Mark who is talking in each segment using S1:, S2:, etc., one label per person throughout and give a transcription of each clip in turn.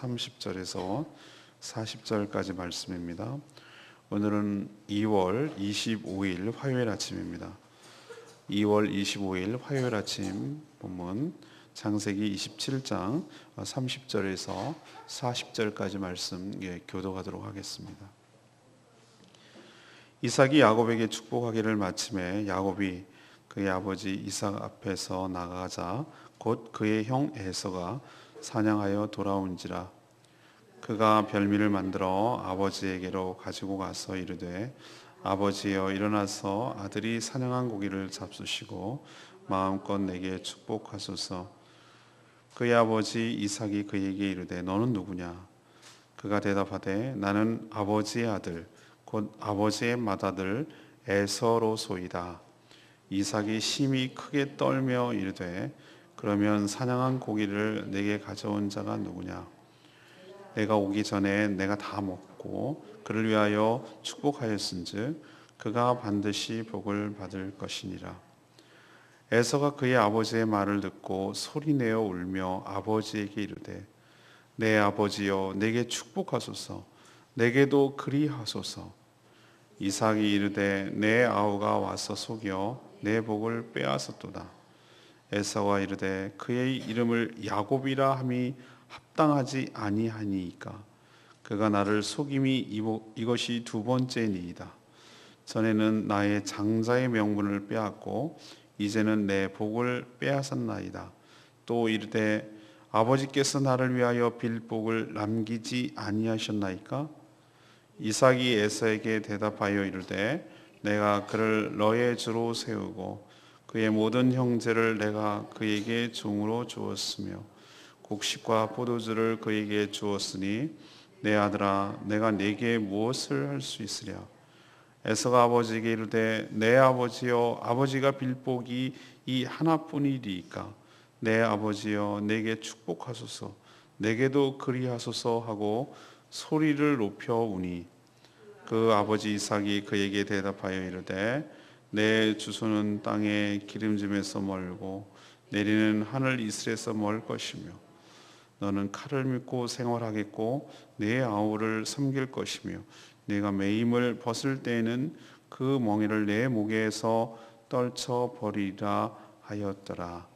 S1: 30절에서 40절까지 말씀입니다. 오늘은 2월 25일 화요일 아침입니다. 2월 25일 화요일 아침 본문 창세기 27장 30절에서 40절까지 말씀 교독하도록 하겠습니다. 이삭이 야곱에게 축복하기를 마침에 야곱이 그의 아버지 이삭 앞에서 나가자 곧 그의 형 에서가 사냥하여 돌아온지라. 그가 별미를 만들어 아버지에게로 가지고 가서 이르되 아버지여 일어나서 아들이 사냥한 고기를 잡수시고 마음껏 내게 축복하소서. 그의 아버지 이삭이 그에게 이르되 너는 누구냐? 그가 대답하되 나는 아버지의 아들 곧 아버지의 맏아들 에서로소이다. 이삭이 심히 크게 떨며 이르되 그러면 사냥한 고기를 내게 가져온 자가 누구냐? 내가 오기 전에 내가 다 먹고 그를 위하여 축복하였은즉 그가 반드시 복을 받을 것이니라. 에서가 그의 아버지의 말을 듣고 소리내어 울며 아버지에게 이르되 내 아버지여 내게 축복하소서. 내게도 그리하소서. 이삭이 이르되 내 아우가 와서 속여 내 복을 빼앗았도다. 에서가 이르되 그의 이름을 야곱이라 함이 합당하지 아니하니이까. 그가 나를 속임이 이것이 두 번째니이다. 전에는 나의 장자의 명분을 빼앗고 이제는 내 복을 빼앗았나이다. 또 이르되 아버지께서 나를 위하여 빌 복을 남기지 아니하셨나이까. 이삭이 에서에게 대답하여 이르되 내가 그를 너의 주로 세우고 그의 모든 형제를 내가 그에게 종으로 주었으며 곡식과 포도주를 그에게 주었으니 내 아들아 내가 네게 무엇을 할 수 있으랴. 에서가 아버지에게 이르되 내 아버지여 아버지가 빌 복이 이 하나뿐이리이까. 내 아버지여 내게 축복하소서. 내게도 그리하소서 하고 소리를 높여 우니 그 아버지 이삭이 그에게 대답하여 이르되 내 주소는 땅의 기름짐에서 멀고 내리는 하늘 이슬에서 멀 것이며 너는 칼을 믿고 생활하겠고 내 아우를 섬길 것이며 내가 매임을 벗을 때에는 그 멍에를 내 목에서 떨쳐 버리라 하였더라.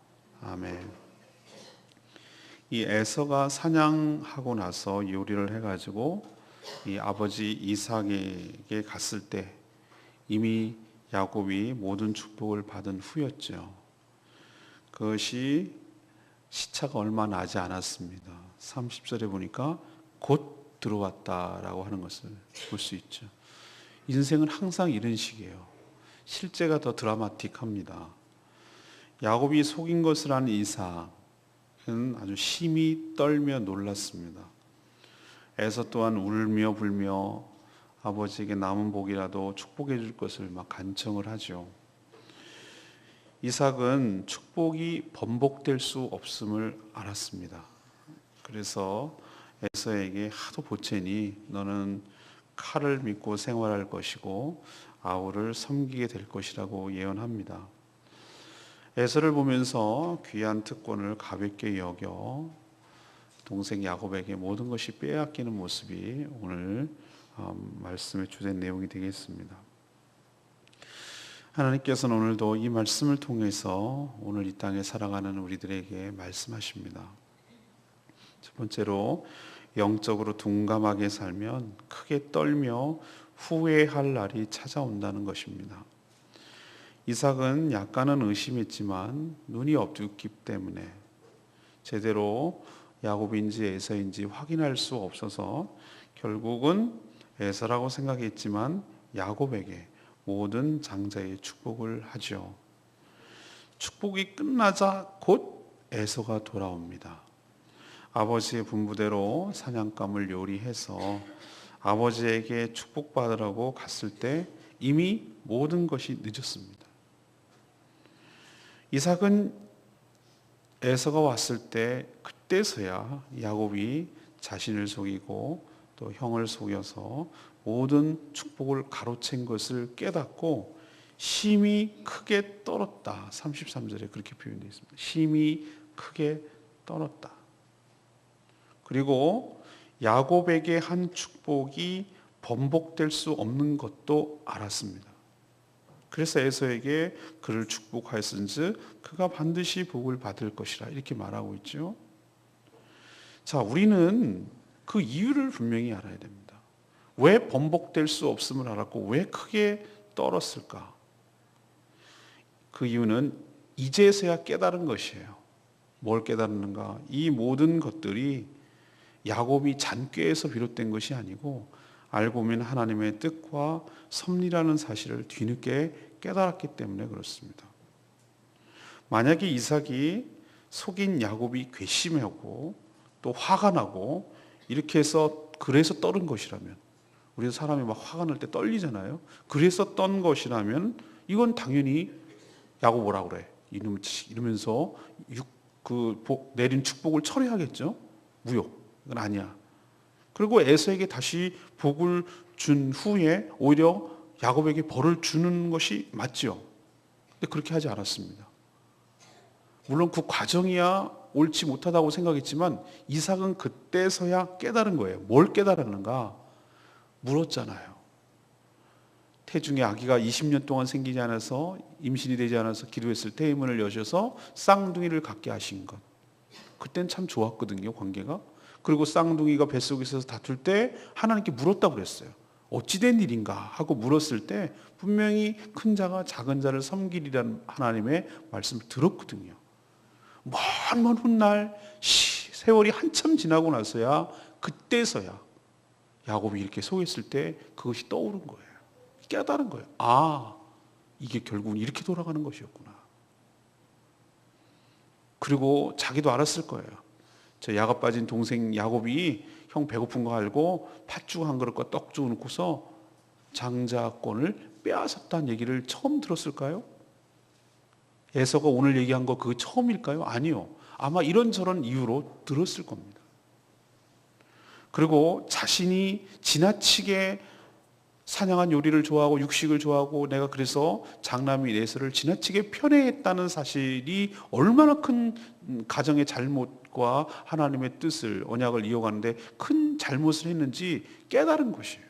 S1: 아멘. 이 에서가 사냥하고 나서 요리를 해가지고 이 아버지 이삭에게 갔을 때 이미 야곱이 모든 축복을 받은 후였죠. 그것이 시차가 얼마 나지 않았습니다. 30절에 보니까 곧 들어왔다라고 하는 것을 볼 수 있죠. 인생은 항상 이런 식이에요. 실제가 더 드라마틱합니다. 야곱이 속인 것을 아는 이삭은 아주 심히 떨며 놀랐습니다. 에서 또한 울며 불며 아버지에게 남은 복이라도 축복해 줄 것을 막 간청을 하죠. 이삭은 축복이 번복될 수 없음을 알았습니다. 그래서 에서에게 하도 보채니 너는 칼을 믿고 생활할 것이고 아우를 섬기게 될 것이라고 예언합니다. 에서를 보면서 귀한 특권을 가볍게 여겨 동생 야곱에게 모든 것이 빼앗기는 모습이 오늘 말씀의 주된 내용이 되겠습니다. 하나님께서는 오늘도 이 말씀을 통해서 오늘 이 땅에 살아가는 우리들에게 말씀하십니다. 첫 번째로 영적으로 둔감하게 살면 크게 떨며 후회할 날이 찾아온다는 것입니다. 이삭은 약간은 의심했지만 눈이 어둡기 때문에 제대로 야곱인지 에서인지 확인할 수 없어서 결국은 에서라고 생각했지만 야곱에게 모든 장자의 축복을 하죠. 축복이 끝나자 곧 에서가 돌아옵니다. 아버지의 분부대로 사냥감을 요리해서 아버지에게 축복받으라고 갔을 때 이미 모든 것이 늦었습니다. 이삭은 에서가 왔을 때 그때서야 야곱이 자신을 속이고 또 형을 속여서 모든 축복을 가로챈 것을 깨닫고 심히 크게 떨었다. 33절에 그렇게 표현되어 있습니다. 심히 크게 떨었다. 그리고 야곱에게 한 축복이 번복될 수 없는 것도 알았습니다. 그래서 에서에게 그를 축복하였은즉 그가 반드시 복을 받을 것이라 이렇게 말하고 있죠. 자, 우리는 그 이유를 분명히 알아야 됩니다. 왜 번복될 수 없음을 알았고 왜 크게 떨었을까? 그 이유는 이제서야 깨달은 것이에요. 뭘 깨달았는가? 이 모든 것들이 야곱이 잔꾀에서 비롯된 것이 아니고 알고 보면 하나님의 뜻과 섭리라는 사실을 뒤늦게 깨달았기 때문에 그렇습니다. 만약에 이삭이 속인 야곱이 괘씸하고 또 화가 나고 이렇게 해서 그래서 떨은 것이라면, 우리 사람이 막 화가 날 때 떨리잖아요. 그래서 떤 것이라면 이건 당연히 야곱 뭐라 그래 이러면서 내린 축복을 철회하겠죠. 무효. 이건 아니야. 그리고 에서에게 다시 복을 준 후에 오히려 야곱에게 벌을 주는 것이 맞죠. 근데 그렇게 하지 않았습니다. 물론 그 과정이야 옳지 못하다고 생각했지만 이삭은 그때서야 깨달은 거예요. 뭘 깨달았는가? 물었잖아요. 태중에 아기가 20년 동안 생기지 않아서, 임신이 되지 않아서 기도했을 때 문을 여셔서 쌍둥이를 갖게 하신 것. 그땐 참 좋았거든요, 관계가. 그리고 쌍둥이가 뱃속에서 다툴 때 하나님께 물었다고 그랬어요. 어찌된 일인가 하고 물었을 때 분명히 큰 자가 작은 자를 섬기리라는 하나님의 말씀을 들었거든요. 먼 훗날 세월이 한참 지나고 나서야, 그때서야 야곱이 이렇게 속였을 때 그것이 떠오른 거예요. 깨달은 거예요. 아, 이게 결국은 이렇게 돌아가는 것이었구나. 그리고 자기도 알았을 거예요. 저 야가 빠진 동생 야곱이 형 배고픈 거 알고 팥죽 한 그릇과 떡죽 넣고서 장자권을 빼앗았다는 얘기를 처음 들었을까요? 에서가 오늘 얘기한 거 그거 처음일까요? 아니요. 아마 이런저런 이유로 들었을 겁니다. 그리고 자신이 지나치게 사냥한 요리를 좋아하고 육식을 좋아하고 내가 그래서 장남이 에서를 지나치게 편애했다는 사실이 얼마나 큰 가정의 잘못과 하나님의 뜻을, 언약을 이어가는데 큰 잘못을 했는지 깨달은 것이에요.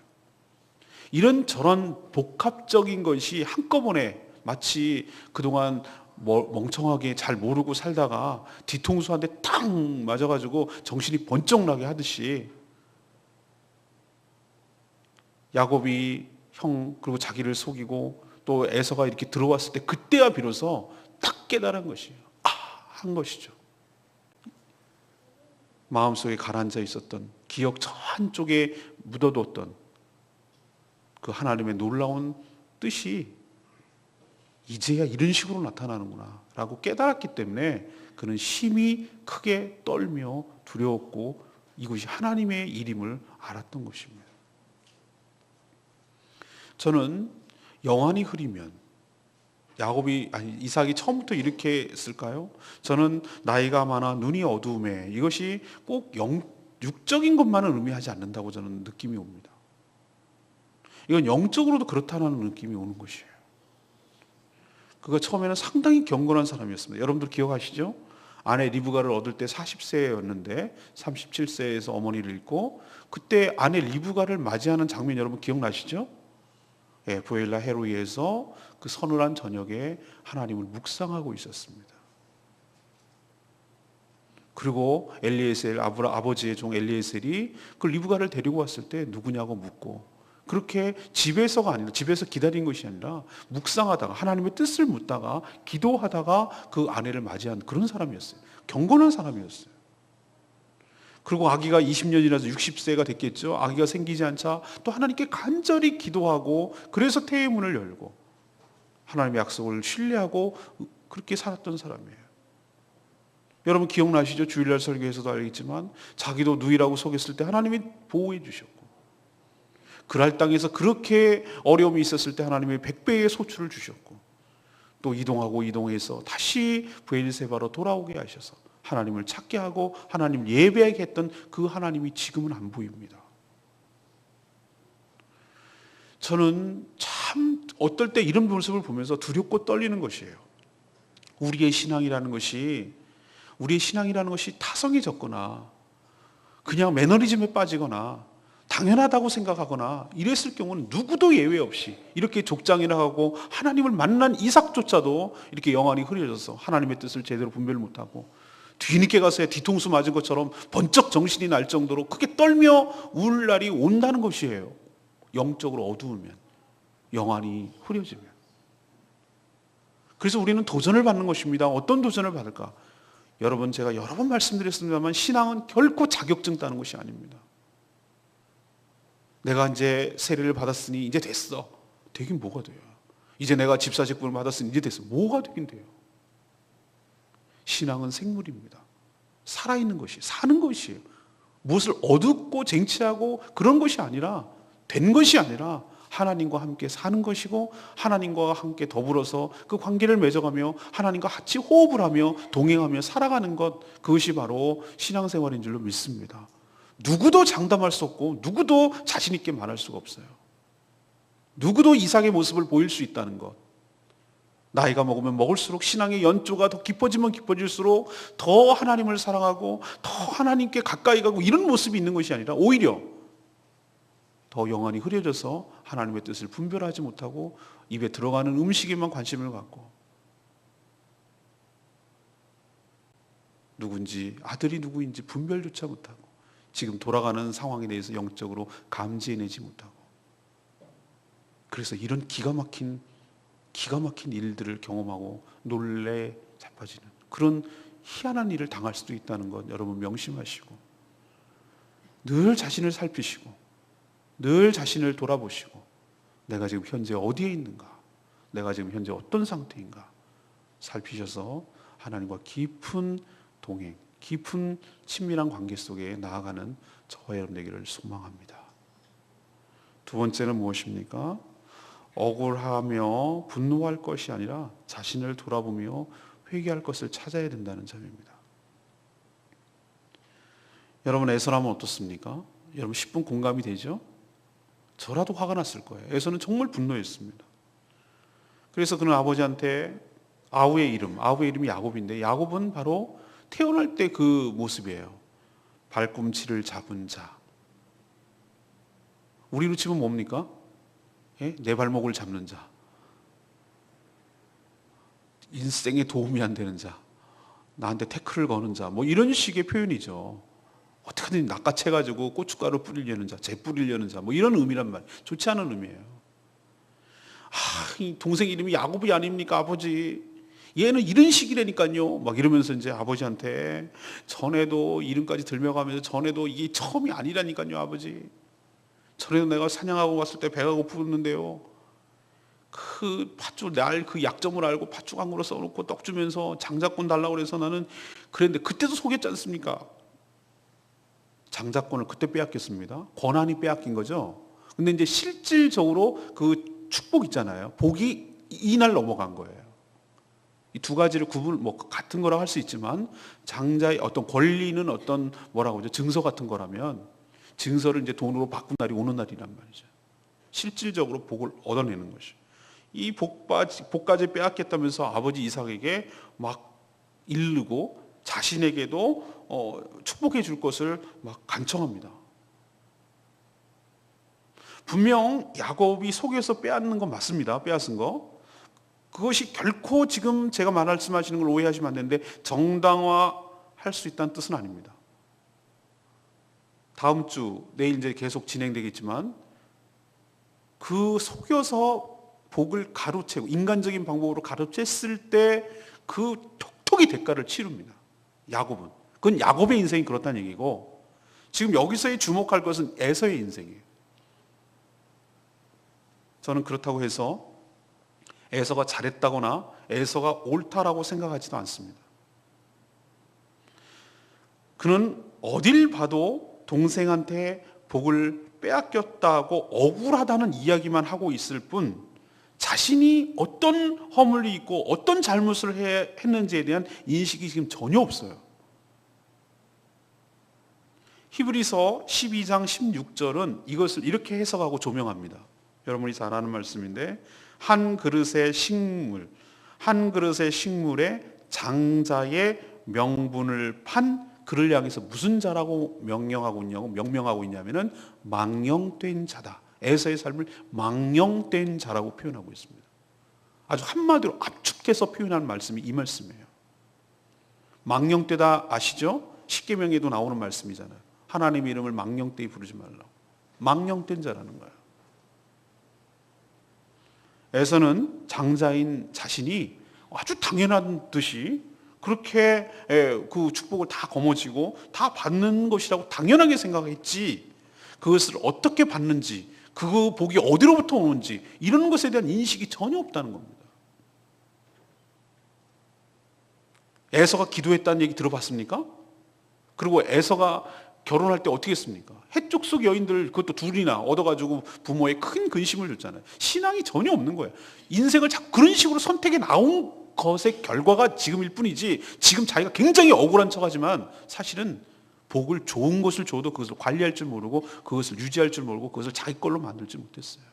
S1: 이런저런 복합적인 것이 한꺼번에, 마치 그동안 멍청하게 잘 모르고 살다가 뒤통수한테 탁 맞아가지고 정신이 번쩍 나게 하듯이 야곱이 형 그리고 자기를 속이고 또 에서가 이렇게 들어왔을 때 그때야 비로소 딱 깨달은 것이에요. 한 것이죠. 마음속에 가라앉아 있었던, 기억 저 한쪽에 묻어뒀던 그 하나님의 놀라운 뜻이 이제야 이런 식으로 나타나는구나 라고 깨달았기 때문에 그는 심히 크게 떨며 두려웠고 이것이 하나님의 일임을 알았던 것입니다. 저는 영안이 흐리면 이삭이 처음부터 이렇게 했을까요? 저는 나이가 많아 눈이 어두움에, 이것이 꼭 육적인 것만은 의미하지 않는다고 저는 느낌이 옵니다. 이건 영적으로도 그렇다는 느낌이 오는 것이에요. 그가 처음에는 상당히 경건한 사람이었습니다. 여러분들 기억하시죠? 아내 리브가를 얻을 때 40세였는데 37세에서 어머니를 잃고, 그때 아내 리브가를 맞이하는 장면 여러분 기억나시죠? 보엘라 헤로이에서 그 서늘한 저녁에 하나님을 묵상하고 있었습니다. 그리고 엘리에셀, 아버지의 종 엘리에셀이 그 리브가를 데리고 왔을 때 누구냐고 묻고, 그렇게 집에서가 아니라, 집에서 기다린 것이 아니라 묵상하다가 하나님의 뜻을 묻다가 기도하다가 그 아내를 맞이한 그런 사람이었어요. 경건한 사람이었어요. 그리고 아기가 20년이라서 60세가 됐겠죠. 아기가 생기지 않자 또 하나님께 간절히 기도하고, 그래서 태의 문을 열고 하나님의 약속을 신뢰하고 그렇게 살았던 사람이에요. 여러분 기억나시죠? 주일날 설교에서도 알겠지만 자기도 누이라고 속였을 때 하나님이 보호해 주셨고, 그랄 땅에서 그렇게 어려움이 있었을 때 하나님이 100배의 소출을 주셨고, 또 이동해서 다시 브엘세바로 돌아오게 하셔서 하나님을 찾게 하고 하나님을 예배하게 했던 그 하나님이 지금은 안 보입니다. 저는 참 어떨 때 이런 모습을 보면서 두렵고 떨리는 것이에요. 우리의 신앙이라는 것이 타성해졌거나 그냥 매너리즘에 빠지거나 당연하다고 생각하거나 이랬을 경우는 누구도 예외 없이 이렇게 족장이라 하고 하나님을 만난 이삭조차도 이렇게 영안이 흐려져서 하나님의 뜻을 제대로 분별 못하고 뒤늦게 가서 뒤통수 맞은 것처럼 번쩍 정신이 날 정도로 크게 떨며 울 날이 온다는 것이에요. 영적으로 어두우면, 영안이 흐려지면. 그래서 우리는 도전을 받는 것입니다. 어떤 도전을 받을까? 여러분, 제가 여러 번 말씀드렸습니다만 신앙은 결코 자격증 따는 것이 아닙니다. 내가 이제 세례를 받았으니 이제 됐어. 되긴 뭐가 돼요? 이제 내가 집사 직분을 받았으니 이제 됐어. 뭐가 되긴 돼요? 신앙은 생물입니다. 살아있는 것이, 사는 것이에요. 무엇을 얻고 쟁취하고 그런 것이 아니라, 된 것이 아니라 하나님과 함께 사는 것이고 하나님과 함께 더불어서 그 관계를 맺어가며 하나님과 같이 호흡을 하며 동행하며 살아가는 것, 그것이 바로 신앙생활인 줄로 믿습니다. 누구도 장담할 수 없고 누구도 자신 있게 말할 수가 없어요. 누구도 이삭의 모습을 보일 수 있다는 것. 나이가 먹으면 먹을수록 신앙의 연조가 더 깊어지면 깊어질수록 더 하나님을 사랑하고 더 하나님께 가까이 가고 이런 모습이 있는 것이 아니라 오히려 더 영안이 흐려져서 하나님의 뜻을 분별하지 못하고 입에 들어가는 음식에만 관심을 갖고 누군지, 아들이 누구인지 분별조차 못하고 지금 돌아가는 상황에 대해서 영적으로 감지해내지 못하고, 그래서 이런 기가 막힌 일들을 경험하고 놀래 자빠지는 그런 희한한 일을 당할 수도 있다는 것 여러분 명심하시고, 늘 자신을 살피시고 늘 자신을 돌아보시고, 내가 지금 현재 어디에 있는가, 내가 지금 현재 어떤 상태인가 살피셔서 하나님과 깊은 동행, 깊은 친밀한 관계 속에 나아가는 저와 여러분 되기를 소망합니다. 두 번째는 무엇입니까? 억울하며 분노할 것이 아니라 자신을 돌아보며 회개할 것을 찾아야 된다는 점입니다. 여러분, 에서라면 어떻습니까? 여러분 10분 공감이 되죠? 저라도 화가 났을 거예요. 에서는 정말 분노했습니다. 그래서 그는 아버지한테 아우의 이름이 야곱인데, 야곱은 바로 태어날 때 그 모습이에요. 발꿈치를 잡은 자. 우리로 치면 뭡니까? 예? 내 발목을 잡는 자. 인생에 도움이 안 되는 자. 나한테 태클을 거는 자. 뭐 이런 식의 표현이죠. 어떻게든 낚아채가지고 고춧가루 뿌리려는 자, 재 뿌리려는 자, 뭐 이런 의미란 말이에요. 좋지 않은 의미예요. 이 동생 이름이 야곱이 아닙니까, 아버지? 얘는 이런 식이라니까요. 막 이러면서 이제 아버지한테 전에도 이름까지 들며가면서 전에도 이게 처음이 아니라니까요, 아버지. 전에도 내가 사냥하고 왔을 때 배가 고프는데요. 그 팥죽, 날 그 약점을 알고 팥죽 한 그릇 써놓고 떡 주면서 장자권 달라고 그래서 나는 그랬는데 그때도 속였지 않습니까? 장자권을 그때 빼앗겼습니다. 권한이 빼앗긴 거죠. 근데 이제 실질적으로 그 축복 있잖아요. 복이 이날 넘어간 거예요. 이 두 가지를 같은 거라고 할 수 있지만, 장자의 어떤 권리는 어떤 뭐라고 하죠? 증서 같은 거라면 증서를 이제 돈으로 바꾼 날이 오는 날이란 말이죠. 실질적으로 복을 얻어내는 것이. 이 복까지 빼앗겼다면서 아버지 이삭에게 막 이르고 자신에게도 축복해 줄 것을 막 간청합니다. 분명 야곱이 속여서 빼앗는 건 맞습니다. 빼앗은 거. 그것이 결코 지금 제가 말씀하시는 걸 오해하시면 안 되는데 정당화할 수 있다는 뜻은 아닙니다. 다음 주, 내일 이제 계속 진행되겠지만 그 속여서 복을 가로채고 인간적인 방법으로 가로챘을 때 그 톡톡이 대가를 치릅니다. 야곱은. 그건 야곱의 인생이 그렇다는 얘기고, 지금 여기서의 주목할 것은 에서의 인생이에요. 저는 그렇다고 해서 에서가 잘했다거나 에서가 옳다라고 생각하지도 않습니다. 그는 어딜 봐도 동생한테 복을 빼앗겼다고 억울하다는 이야기만 하고 있을 뿐, 자신이 어떤 허물이 있고 어떤 잘못을 했는지에 대한 인식이 지금 전혀 없어요. 히브리서 12장 16절은 이것을 이렇게 해석하고 조명합니다. 여러분이 잘 아는 말씀인데, 한 그릇의 식물에 장자의 명분을 판 그를 향해서 무슨 자라고 명명하고 있냐면은 망령된 자다. 에서의 삶을 망령된 자라고 표현하고 있습니다. 아주 한마디로 압축해서 표현하는 말씀이 이 말씀이에요. 망령되다 아시죠? 십계명에도 나오는 말씀이잖아요. 하나님의 이름을 망령되이 부르지 말라고. 망령된 자라는 거예요. 에서는 장자인 자신이 아주 당연한 듯이 그렇게 그 축복을 다 거머쥐고 다 받는 것이라고 당연하게 생각했지, 그것을 어떻게 받는지, 그 복이 어디로부터 오는지 이런 것에 대한 인식이 전혀 없다는 겁니다. 에서가 기도했다는 얘기 들어봤습니까? 그리고 에서가 결혼할 때 어떻게 했습니까? 해쪽 속 여인들 그것도 둘이나 얻어가지고 부모에 큰 근심을 줬잖아요. 신앙이 전혀 없는 거예요. 인생을 자꾸 그런 식으로 선택해 나온 것의 결과가 지금일 뿐이지, 지금 자기가 굉장히 억울한 척하지만 사실은 복을 좋은 것을 줘도 그것을 관리할 줄 모르고 그것을 유지할 줄 모르고 그것을 자기 걸로 만들지 못했어요.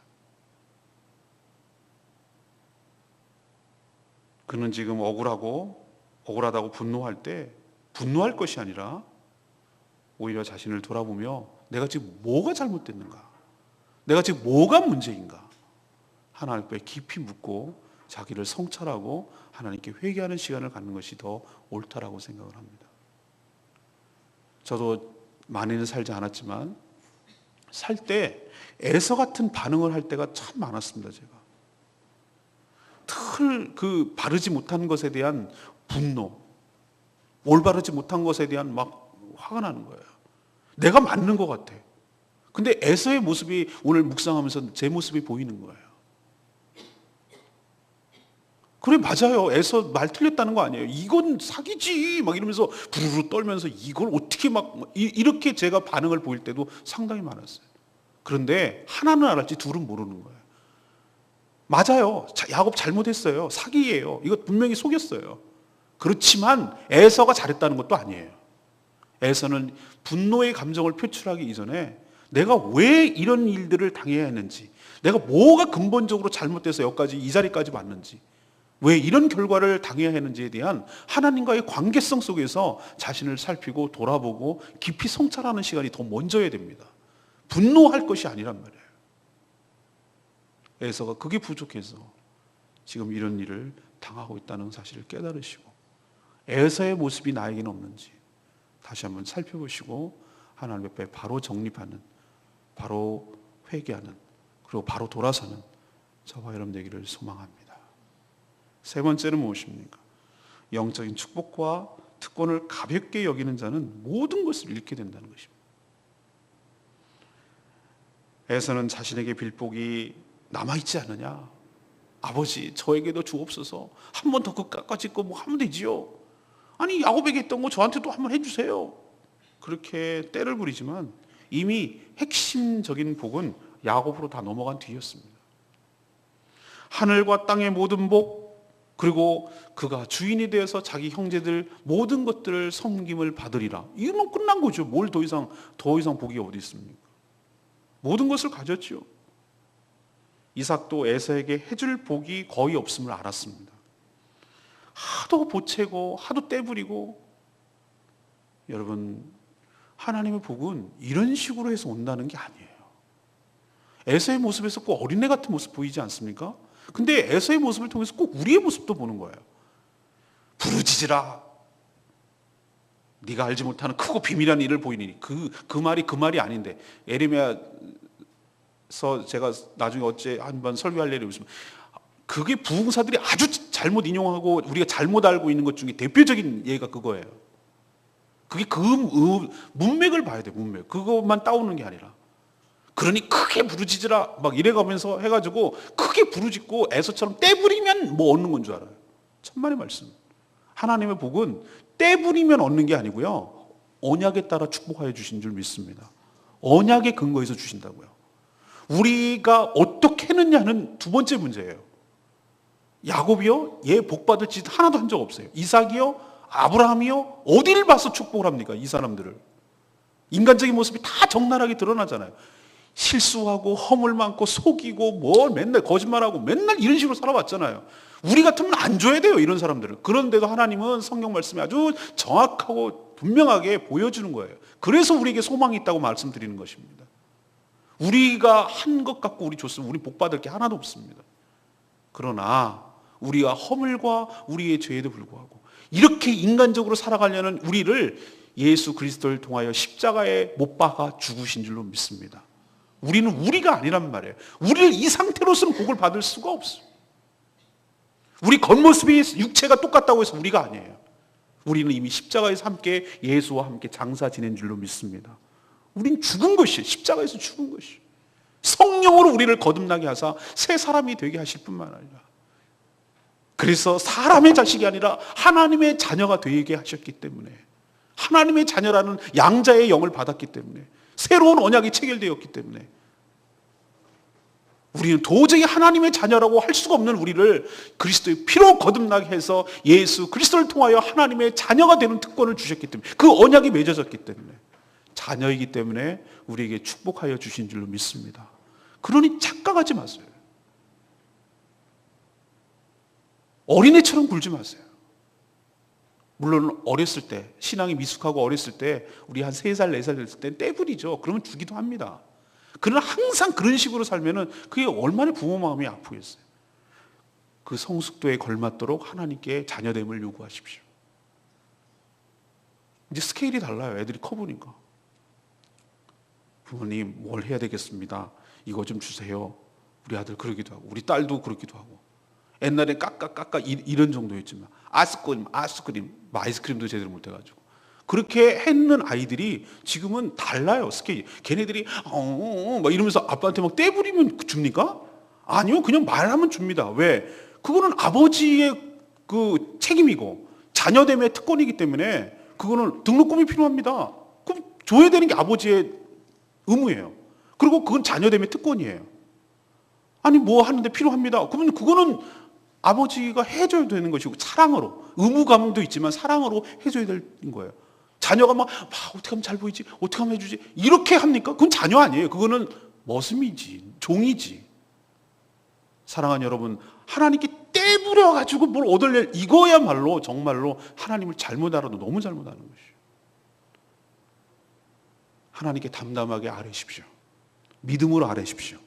S1: 그는 지금 억울하다고 분노할 때 분노할 것이 아니라 오히려 자신을 돌아보며 내가 지금 뭐가 잘못됐는가, 내가 지금 뭐가 문제인가 하나님 앞에 깊이 묻고 자기를 성찰하고 하나님께 회개하는 시간을 갖는 것이 더 옳다라고 생각을 합니다. 저도 많이는 살지 않았지만 살 때 에서 같은 반응을 할 때가 참 많았습니다. 제가 그 바르지 못한 것에 대한 분노, 올바르지 못한 것에 대한 막 화가 나는 거예요. 내가 맞는 것 같아. 근데 에서의 모습이 오늘 묵상하면서 제 모습이 보이는 거예요. 그래, 맞아요. 에서 말 틀렸다는 거 아니에요. 이건 사기지 막 이러면서 부르르 떨면서 이걸 어떻게 막 이렇게 제가 반응을 보일 때도 상당히 많았어요. 그런데 하나는 알았지 둘은 모르는 거예요. 맞아요. 야곱 잘못했어요. 사기예요. 이거 분명히 속였어요. 그렇지만 에서가 잘했다는 것도 아니에요. 에서는 분노의 감정을 표출하기 이전에 내가 왜 이런 일들을 당해야 했는지, 내가 뭐가 근본적으로 잘못돼서 여기까지 이 자리까지 왔는지, 왜 이런 결과를 당해야 했는지에 대한 하나님과의 관계성 속에서 자신을 살피고 돌아보고 깊이 성찰하는 시간이 더 먼저야 됩니다. 분노할 것이 아니란 말이에요. 에서가 그게 부족해서 지금 이런 일을 당하고 있다는 사실을 깨달으시고 에서의 모습이 나에게는 없는지 다시 한번 살펴보시고 하나님 앞에 바로 정립하는, 바로 회개하는, 그리고 바로 돌아서는 저와 여러분 되기를 소망합니다. 세 번째는 무엇입니까? 영적인 축복과 특권을 가볍게 여기는 자는 모든 것을 잃게 된다는 것입니다. 에서는 자신에게 빌복이 남아있지 않느냐, 아버지 저에게도 주옵소서, 한 번 더 그 깎아짓고 뭐 하면 되지요. 아니 야곱에게 했던 거 저한테도 한번 해주세요. 그렇게 때를 부리지만 이미 핵심적인 복은 야곱으로 다 넘어간 뒤였습니다. 하늘과 땅의 모든 복, 그리고 그가 주인이 되어서 자기 형제들 모든 것들을 섬김을 받으리라. 이건 끝난 거죠. 뭘 더 이상 복이 어디 있습니까? 모든 것을 가졌죠. 이삭도 에서에게 해줄 복이 거의 없음을 알았습니다. 하도 보채고 하도 떼부리고, 여러분 하나님의 복은 이런 식으로 해서 온다는 게 아니에요. 에서의 모습에서 꼭 어린애 같은 모습 보이지 않습니까? 근데 에서의 모습을 통해서 꼭 우리의 모습도 보는 거예요. 부르짖으라. 네가 알지 못하는 크고 비밀한 일을 보이니. 그 말이 아닌데, 에레미야서 제가 나중에 어째 한번 설교할 일이 있으면 그게 부흥사들이 아주 잘못 인용하고 우리가 잘못 알고 있는 것 중에 대표적인 예가 그거예요. 그게 그 문맥을 봐야 돼. 문맥. 그것만 따오는 게 아니라, 그러니 크게 부르짖으라 막 이래가면서 해가지고 크게 부르짖고 에서처럼 떼부리면 뭐 얻는 건 줄 알아요. 천만의 말씀. 하나님의 복은 떼부리면 얻는 게 아니고요, 언약에 따라 축복하여 주신 줄 믿습니다. 언약에 근거해서 주신다고요. 우리가 어떻게 했느냐는 두 번째 문제예요. 야곱이요? 얘 복 받을 짓 하나도 한 적 없어요. 이삭이요? 아브라함이요? 어디를 봐서 축복을 합니까? 이 사람들을. 인간적인 모습이 다 적나라하게 드러나잖아요. 실수하고 허물 많고 속이고 뭐 맨날 거짓말하고 맨날 이런 식으로 살아왔잖아요. 우리 같으면 안 줘야 돼요, 이런 사람들을. 그런데도 하나님은 성경 말씀에 아주 정확하고
S2: 분명하게 보여주는 거예요. 그래서 우리에게 소망이 있다고 말씀드리는 것입니다. 우리가 한 것 갖고 우리 줬으면 우리 복 받을 게 하나도 없습니다. 그러나 우리가 허물과 우리의 죄에도 불구하고 이렇게 인간적으로 살아가려는 우리를 예수 그리스도를 통하여 십자가에 못 박아 죽으신 줄로 믿습니다. 우리는 우리가 아니란 말이에요. 우리를 이 상태로서는 복을 받을 수가 없어요. 우리 겉모습이 육체가 똑같다고 해서 우리가 아니에요. 우리는 이미 십자가에서 함께 예수와 함께 장사 지낸 줄로 믿습니다. 우린 죽은 것이에요. 십자가에서 죽은 것이에요. 성령으로 우리를 거듭나게 하사 새 사람이 되게 하실 뿐만 아니라, 그래서 사람의 자식이 아니라 하나님의 자녀가 되게 하셨기 때문에, 하나님의 자녀라는 양자의 영을 받았기 때문에, 새로운 언약이 체결되었기 때문에 우리는 도저히 하나님의 자녀라고 할 수가 없는 우리를 그리스도의 피로 거듭나게 해서 예수 그리스도를 통하여 하나님의 자녀가 되는 특권을 주셨기 때문에, 그 언약이 맺어졌기 때문에, 자녀이기 때문에 우리에게 축복하여 주신 줄로 믿습니다. 그러니 착각하지 마세요. 어린애처럼 굴지 마세요. 물론 어렸을 때, 신앙이 미숙하고 어렸을 때, 우리 한 3살, 4살 됐을 때 떼부리죠. 그러면 주기도 합니다. 그러나 항상 그런 식으로 살면은 그게 얼마나 부모 마음이 아프겠어요. 그 성숙도에 걸맞도록 하나님께 자녀됨을 요구하십시오. 이제 스케일이 달라요. 애들이 커보니까. 부모님 뭘 해야 되겠습니다. 이거 좀 주세요. 우리 아들 그러기도 하고 우리 딸도 그러기도 하고, 옛날에 깎아 이런 정도였지만 아이스크림 아이스크림도 제대로 못해가지고 그렇게 했는 아이들이 지금은 달라요. 스케일. 걔네들이 막 이러면서 아빠한테 막 떼부리면 줍니까? 아니요, 그냥 말하면 줍니다. 왜? 그거는 아버지의 그 책임이고 자녀됨의 특권이기 때문에 그거는 등록금이 필요합니다. 그럼 줘야 되는 게 아버지의 의무예요. 그리고 그건 자녀됨의 특권이에요. 아니 뭐 하는데 필요합니다. 그러면 그거는 아버지가 해줘야 되는 것이고, 사랑으로, 의무감도 있지만 사랑으로 해줘야 되는 거예요. 자녀가 막 어떻게 하면 잘 보이지? 어떻게 하면 해주지? 이렇게 합니까? 그건 자녀 아니에요. 그거는 머슴이지, 종이지. 사랑하는 여러분, 하나님께 떼부려가지고 뭘 얻으려, 이거야말로 정말로 하나님을 잘못 알아도 너무 잘못 아는 것이에요. 하나님께 담담하게 아뢰십시오. 믿음으로 아뢰십시오.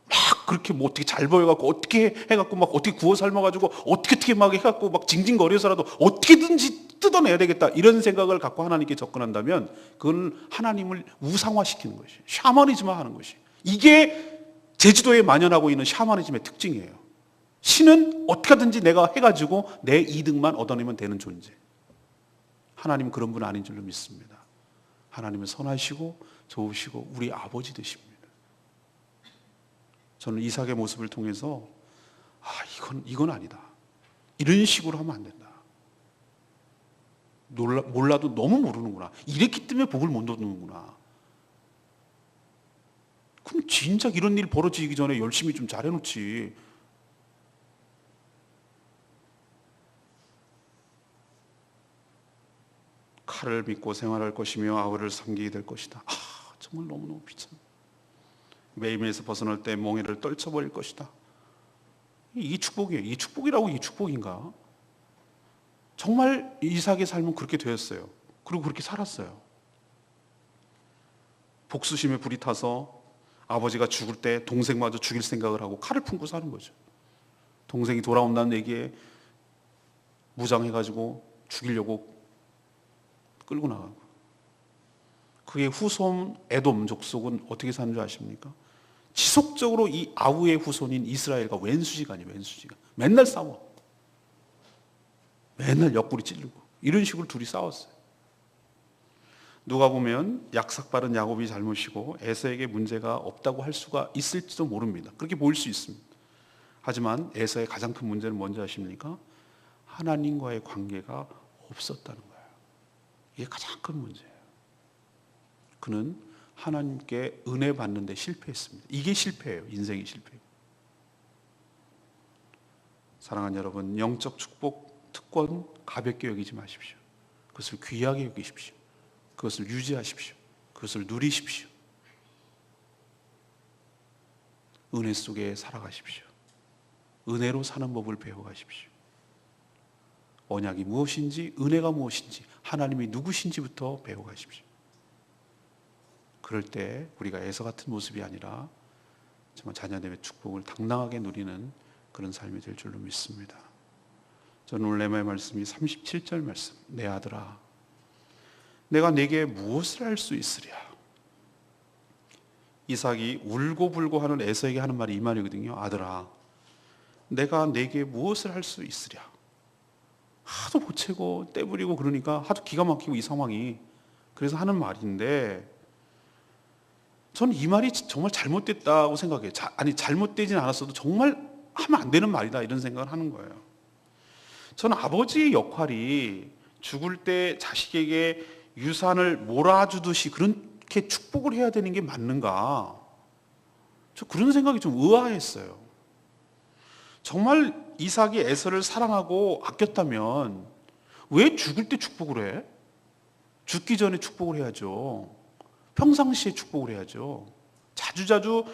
S2: 막 그렇게 뭐 어떻게 잘 보여갖고 어떻게 해갖고 막 어떻게 구워 삶아가지고 어떻게 막 해갖고 막 징징거려서라도 어떻게든지 뜯어내야 되겠다, 이런 생각을 갖고 하나님께 접근한다면 그건 하나님을 우상화시키는 것이, 샤머니즘화 하는 것이, 이게 제주도에 만연하고 있는 샤머니즘의 특징이에요. 신은 어떻게든지 내가 해가지고 내 이득만 얻어내면 되는 존재. 하나님은 그런 분 아닌 줄로 믿습니다. 하나님은 선하시고 좋으시고 우리 아버지 되십니다. 저는 이삭의 모습을 통해서 이건 아니다, 이런 식으로 하면 안 된다. 몰라도 너무 모르는구나. 이랬기 때문에 복을 못 얻는구나. 그럼 진작 이런 일 벌어지기 전에 열심히 좀 잘해놓지. 칼을 믿고 생활할 것이며 아우를 섬기게 될 것이다. 정말 너무너무 비참. 매임에서 벗어날 때 멍에를 떨쳐버릴 것이다. 이게 축복이에요. 이 축복이라고 이게 축복인가? 정말 이삭의 삶은 그렇게 되었어요. 그리고 그렇게 살았어요. 복수심에 불이 타서 아버지가 죽을 때 동생마저 죽일 생각을 하고 칼을 품고 사는 거죠. 동생이 돌아온다는 얘기에 무장해가지고 죽이려고 끌고 나가고, 그의 후손 에돔 족속은 어떻게 사는 줄 아십니까? 지속적으로 이 아우의 후손인 이스라엘과 왼수지간이 맨날 싸워. 맨날 옆구리 찔르고 이런 식으로 둘이 싸웠어요. 누가 보면 약삭빠른 야곱이 잘못이고 에서에게 문제가 없다고 할 수가 있을지도 모릅니다. 그렇게 보일 수 있습니다. 하지만 에서의 가장 큰 문제는 뭔지 아십니까? 하나님과의 관계가 없었다는 거예요. 이게 가장 큰 문제예요. 그는 하나님께 은혜 받는 데 실패했습니다. 이게 실패예요. 인생의 실패. 사랑하는 여러분, 영적 축복, 특권 가볍게 여기지 마십시오. 그것을 귀하게 여기십시오. 그것을 유지하십시오. 그것을 누리십시오. 은혜 속에 살아가십시오. 은혜로 사는 법을 배워가십시오. 언약이 무엇인지, 은혜가 무엇인지, 하나님이 누구신지부터 배워가십시오. 그럴 때 우리가 에서 같은 모습이 아니라 정말 자녀됨의 축복을 당당하게 누리는 그런 삶이 될 줄로 믿습니다. 저는 오늘 레마의 말씀이 37절 말씀, 내 아들아 내가 네게 무엇을 할 수 있으랴. 이삭이 울고불고 하는 에서에게 하는 말이 이 말이거든요. 아들아 내가 네게 무엇을 할 수 있으랴. 하도 보채고 떼부리고 그러니까 하도 기가 막히고 이 상황이, 그래서 하는 말인데 저는 이 말이 정말 잘못됐다고 생각해요. 아니 잘못되진 않았어도 정말 하면 안 되는 말이다 이런 생각을 하는 거예요. 저는 아버지의 역할이 죽을 때 자식에게 유산을 몰아주듯이 그렇게 축복을 해야 되는 게 맞는가, 저 그런 생각이 좀 의아했어요. 정말 이삭이 에서를 사랑하고 아꼈다면 왜 죽을 때 축복을 해? 죽기 전에 축복을 해야죠. 평상시에 축복을 해야죠. 자주자주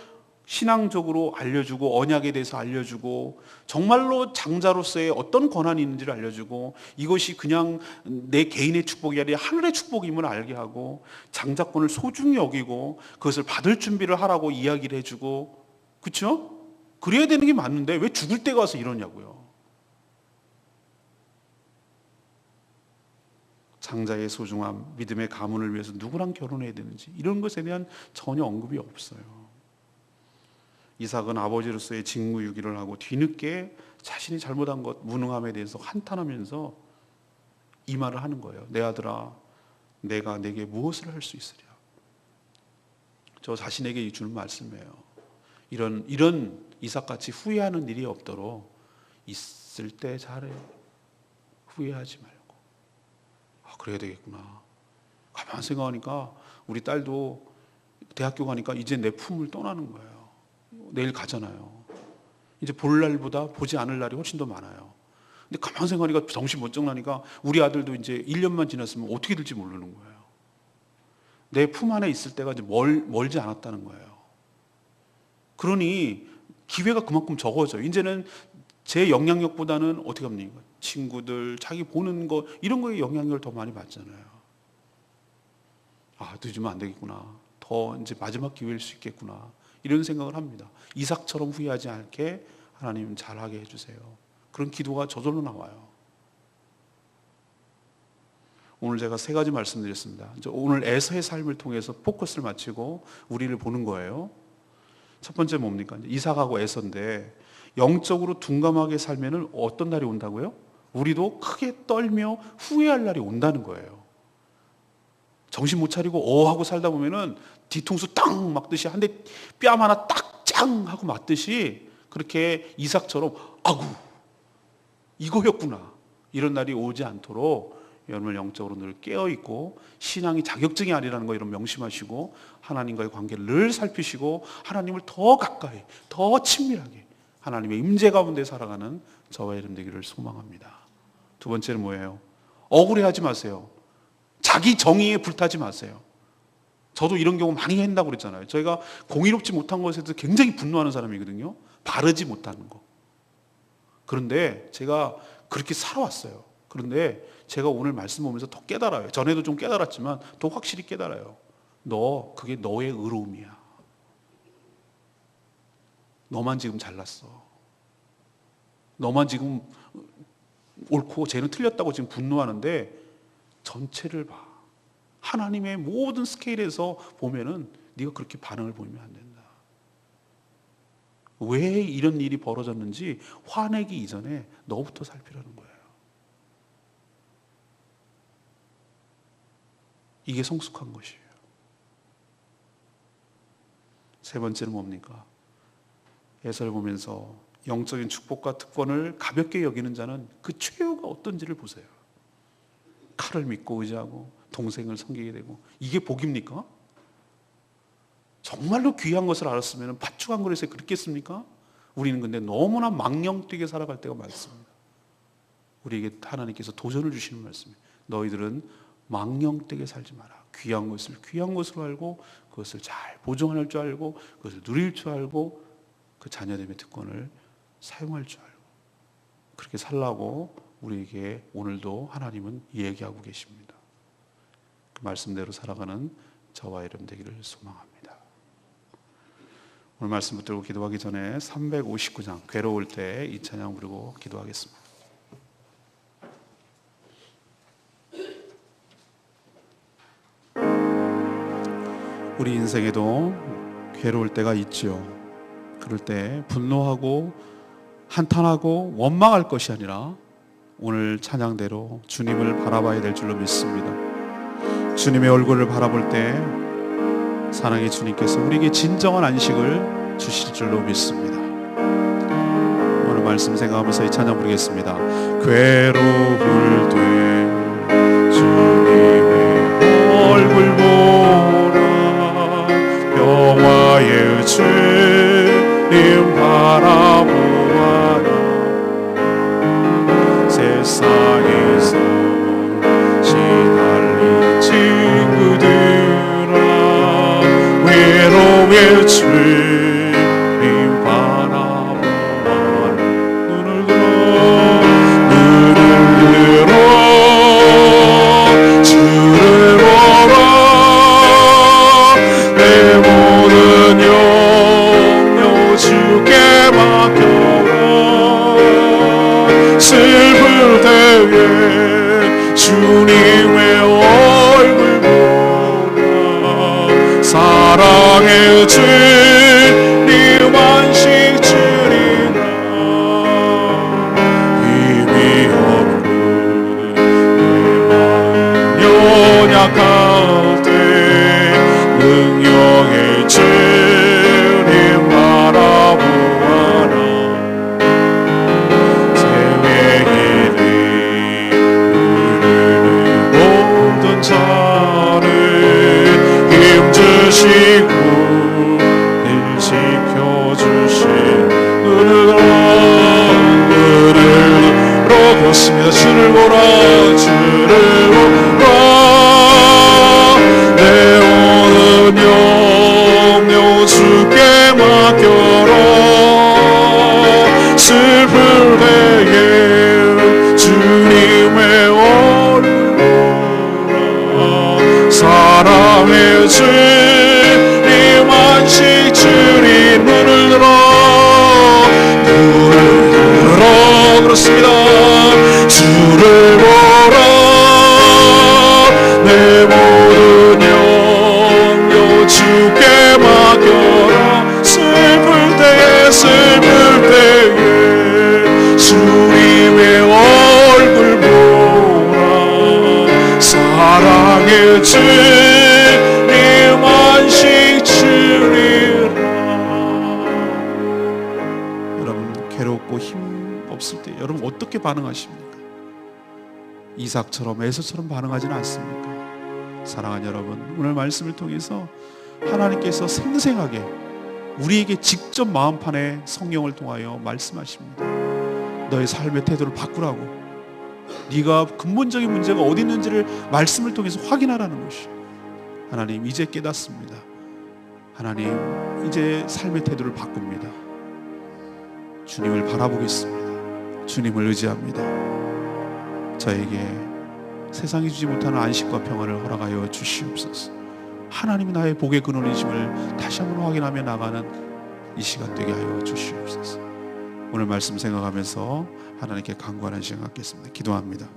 S2: 신앙적으로 알려주고 언약에 대해서 알려주고 정말로 장자로서의 어떤 권한이 있는지를 알려주고 이것이 그냥 내 개인의 축복이 아니라 하늘의 축복임을 알게 하고 장자권을 소중히 여기고 그것을 받을 준비를 하라고 이야기를 해주고, 그렇죠? 그래야 되는 게 맞는데 왜 죽을 때 가서 이러냐고요. 장자의 소중함, 믿음의 가문을 위해서 누구랑 결혼해야 되는지 이런 것에 대한 전혀 언급이 없어요. 이삭은 아버지로서의 직무유기를 하고 뒤늦게 자신이 잘못한 것, 무능함에 대해서 한탄하면서 이 말을 하는 거예요. 내 아들아 내가 내게 무엇을 할 수 있으랴. 저 자신에게 주는 말씀이에요. 이런 이삭같이 후회하는 일이 없도록 있을 때 잘해. 후회하지 말고. 그래야 되겠구나. 가만 생각하니까 우리 딸도 대학교 가니까 이제 내 품을 떠나는 거예요. 내일 가잖아요. 이제 볼 날보다 보지 않을 날이 훨씬 더 많아요. 근데 가만 생각하니까 정신 번쩍 나니까 우리 아들도 이제 1년만 지났으면 어떻게 될지 모르는 거예요. 내 품 안에 있을 때가 이제 멀지 않았다는 거예요. 그러니 기회가 그만큼 적어져요. 이제는 제 영향력보다는 어떻게 합니까? 친구들, 자기 보는 거 이런 거에 영향력을 더 많이 받잖아요. 늦으면 안 되겠구나. 더 이제 마지막 기회일 수 있겠구나. 이런 생각을 합니다. 이삭처럼 후회하지 않게 하나님 잘하게 해주세요. 그런 기도가 저절로 나와요. 오늘 제가 3가지 말씀드렸습니다. 오늘 에서의 삶을 통해서 포커스를 맞추고 우리를 보는 거예요. 첫 번째 뭡니까? 이삭하고 에서인데 영적으로 둔감하게 살면은 어떤 날이 온다고요? 우리도 크게 떨며 후회할 날이 온다는 거예요. 정신 못 차리고 하고 살다 보면은 뒤통수 땅 맞듯이 한 대 뺨 하나 딱 짱 하고 맞듯이 그렇게 이삭처럼 아구 이거였구나 이런 날이 오지 않도록 여러분 영적으로 늘 깨어있고 신앙이 자격증이 아니라는 거 여러분 명심하시고 하나님과의 관계를 늘 살피시고 하나님을 더 가까이 더 친밀하게 하나님의 임재 가운데 살아가는 저와 여러분 되기를 소망합니다. 두 번째는 뭐예요? 억울해하지 마세요. 자기 정의에 불타지 마세요. 저도 이런 경우 많이 한다고 그랬잖아요. 저희가 공의롭지 못한 것에 대해서 굉장히 분노하는 사람이거든요. 바르지 못하는 거. 그런데 제가 그렇게 살아왔어요. 그런데 제가 오늘 말씀 보면서 더 깨달아요. 전에도 좀 깨달았지만 더 확실히 깨달아요. 그게 너의 의로움이야. 너만 지금 잘났어. 너만 지금 옳고 쟤는 틀렸다고 지금 분노하는데 전체를 봐. 하나님의 모든 스케일에서 보면은 네가 그렇게 반응을 보이면 안 된다. 왜 이런 일이 벌어졌는지 화내기 이전에 너부터 살피라는 거예요. 이게 성숙한 것이에요. 세 번째는 뭡니까? 에서를 보면서 영적인 축복과 특권을 가볍게 여기는 자는 그 최후가 어떤지를 보세요. 칼을 믿고 의지하고 동생을 섬기게 되고 이게 복입니까? 정말로 귀한 것을 알았으면 팥죽 한 그릇에 그랬겠습니까? 우리는 근데 너무나 망령되게 살아갈 때가 많습니다. 우리에게 하나님께서 도전을 주시는 말씀이에요. 너희들은 망령되게 살지 마라. 귀한 것을 귀한 것으로 알고 그것을 잘 보존할 줄 알고 그것을 누릴 줄 알고 그 자녀됨의 특권을 사용할 줄 알고 그렇게 살라고 우리에게 오늘도 하나님은 얘기하고 계십니다. 그 말씀대로 살아가는 저와 여러분 되기를 소망합니다. 오늘 말씀 붙들고 기도하기 전에 359장 괴로울 때 이 찬양 부르고 기도하겠습니다. 우리 인생에도 괴로울 때가 있죠. 그럴 때 분노하고 한탄하고 원망할 것이 아니라 오늘 찬양대로 주님을 바라봐야 될 줄로 믿습니다. 주님의 얼굴을 바라볼 때 사랑의 주님께서 우리에게 진정한 안식을 주실 줄로 믿습니다. 오늘 말씀 생각하면서 이 찬양 부르겠습니다. 괴로울 때 주님의 얼굴 보라, 평화의 주님 바라보아라. 세상에서 시달린 친구들아, 외로움의 주님 바라보아라. 눈을 들어 주를 보라. 내 모든 염려 주께 맡겨라. 슬플 때에 주님의 얼굴 보라. 사랑의 주님 안식 주리라. 힘이 없고 내 마음 연약할 때 능력의 주님 바라보아라. 새외일이 흐르는 모든 자를 힘주시고 늘 지켜주신 눈을 들어 그렇습니다. 주를 보라. 주를 보라. 내 모든 염려 주께 맡겨라. 슬플 때에 주님의 얼굴 보라. 사랑의 주님 안식 주리. 눈을 들어 그렇습니다. 주를 보라. 내 모든 염려 주께 맡겨라. 슬플 때에 주님의 얼굴 보라. 사랑의 주님 안식 주리라. 여러분 괴롭고 힘 없을 때 여러분 어떻게 반응하십니까? 이삭처럼 에서처럼 반응하지는 않습니까? 사랑하는 여러분, 오늘 말씀을 통해서 하나님께서 생생하게 우리에게 직접 마음판에 성령을 통하여 말씀하십니다. 너의 삶의 태도를 바꾸라고. 네가 근본적인 문제가 어디 있는지를 말씀을 통해서 확인하라는 것이. 하나님 이제 깨닫습니다. 하나님 이제 삶의 태도를 바꿉니다. 주님을 바라보겠습니다. 주님을 의지합니다. 저에게 세상이 주지 못하는 안식과 평안을 허락하여 주시옵소서. 하나님이 나의 복의 근원이심을 다시 한번 확인하며 나가는 이 시간 되게 하여 주시옵소서. 오늘 말씀 생각하면서 하나님께 간구하는 시간 갖겠습니다. 기도합니다.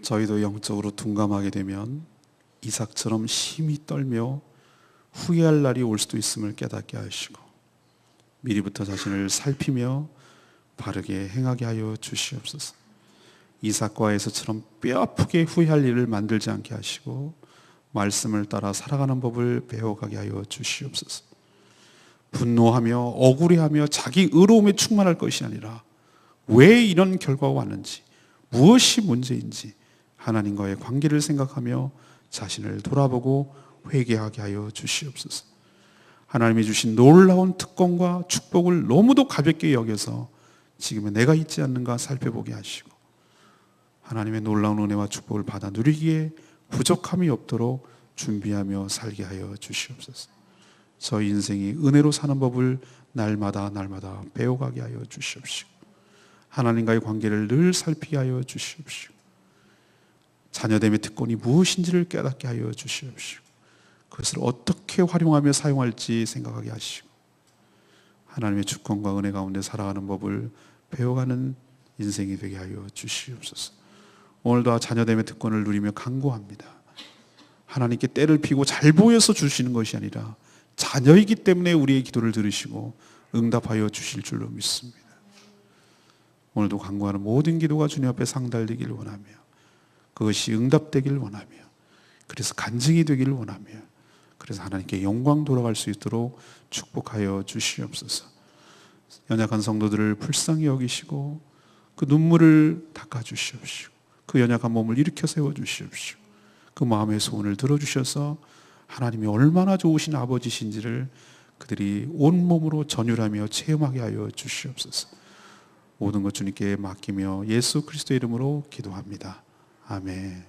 S1: 저희도 영적으로 둔감하게 되면 이삭처럼 심히 떨며 후회할 날이 올 수도 있음을 깨닫게 하시고 미리부터 자신을 살피며 바르게 행하게 하여 주시옵소서. 이삭과 에서처럼 뼈아프게 후회할 일을 만들지 않게 하시고 말씀을 따라 살아가는 법을 배워가게 하여 주시옵소서. 분노하며 억울해하며 자기 의로움에 충만할 것이 아니라 왜 이런 결과가 왔는지, 무엇이 문제인지 하나님과의 관계를 생각하며 자신을 돌아보고 회개하게 하여 주시옵소서. 하나님이 주신 놀라운 특권과 축복을 너무도 가볍게 여겨서 지금의 내가 있지 않는가 살펴보게 하시고 하나님의 놀라운 은혜와 축복을 받아 누리기에 부족함이 없도록 준비하며 살게 하여 주시옵소서. 저희 인생이 은혜로 사는 법을 날마다 배워가게 하여 주시옵시고 하나님과의 관계를 늘 살피게 하여 주시옵시고 자녀됨의 특권이 무엇인지를 깨닫게 하여 주시옵시고 그것을 어떻게 활용하며 사용할지 생각하게 하시고 하나님의 주권과 은혜 가운데 살아가는 법을 배워가는 인생이 되게 하여 주시옵소서. 오늘도 자녀됨의 특권을 누리며 간구합니다. 하나님께 때를 피고 잘 보여서 주시는 것이 아니라 자녀이기 때문에 우리의 기도를 들으시고 응답하여 주실 줄로 믿습니다. 오늘도 간구하는 모든 기도가 주님 앞에 상달되기를 원하며 그것이 응답되기를 원하며 그래서 간증이 되기를 원하며 그래서 하나님께 영광 돌아갈 수 있도록 축복하여 주시옵소서. 연약한 성도들을 불쌍히 여기시고 그 눈물을 닦아 주시옵시고 그 연약한 몸을 일으켜 세워 주시옵시고 그 마음의 소원을 들어주셔서 하나님이 얼마나 좋으신 아버지신지를 그들이 온몸으로 전율하며 체험하게 하여 주시옵소서. 모든 것 주님께 맡기며 예수 그리스도의 이름으로 기도합니다. 아멘.